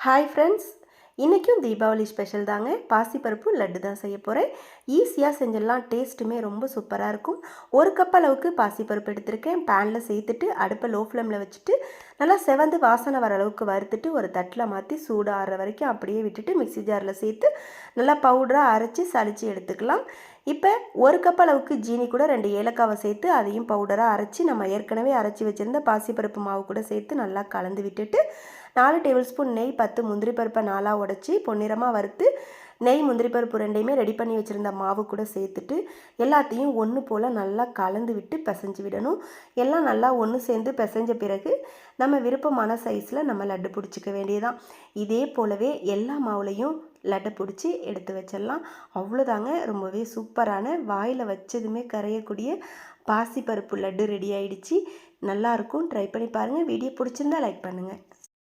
Hi friends, இன்றைக்கும் Deepavali special தாங்க. பாசிப்பருப்பு லட்டு தான் செய்ய போகிறேன். ஈஸியாக செஞ்சிடலாம், டேஸ்ட்டுமே ரொம்ப சூப்பராக இருக்கும். ஒரு கப் அளவுக்கு பாசிப்பருப்பு எடுத்திருக்கேன். பேனில் சேர்த்துட்டு அடுப்பை லோ ஃப்ளேமில் வச்சுட்டு நல்லா செவந்து வாசனை வர அளவுக்கு வறுத்துட்டு ஒரு தட்டில் மாற்றி சூடு ஆறுற வரைக்கும் அப்படியே விட்டுட்டு மிக்ஸி ஜாரில் சேர்த்து நல்லா பவுடராக அரைச்சி சலிச்சு எடுத்துக்கலாம். இப்போ ஒரு கப் அளவுக்கு ஜீனி கூட 2 ஏலக்காவை சேர்த்து அதையும் பவுடராக அரைச்சி நம்ம ஏற்கனவே அரைச்சி வச்சுருந்த பாசிப்பருப்பு மாவு கூட சேர்த்து நல்லா கலந்து விட்டுட்டு 4 டேபிள் ஸ்பூன் நெய், 10 முந்திரி பருப்பை 4ஆக உடச்சி பொன்னிறமாக வறுத்து நெய் முந்திரி பருப்பு ரெண்டையுமே ரெடி பண்ணி வச்சுருந்த மாவு கூட சேர்த்துட்டு எல்லாத்தையும் ஒன்று போல் நல்லா கலந்து விட்டு பிசைஞ்சு விடணும். எல்லாம் நல்லா ஒன்று சேர்ந்து பிசைஞ்ச பிறகு நம்ம விருப்பமான சைஸில் நம்ம லட்டு பிடிச்சிக்க வேண்டியதான். இதே போலவே எல்லா மாவுலையும் லட்டை பிடிச்சி எடுத்து வச்சிடலாம். அவ்வளோதாங்க, ரொம்பவே சூப்பரான வாயில் வச்சதுமே கரையக்கூடிய பாசிப்பருப்பு லட்டு ரெடி ஆகிடுச்சு. நல்லாயிருக்கும், ட்ரை பண்ணி பாருங்கள். வீடியோ பிடிச்சிருந்தா லைக் பண்ணுங்கள்.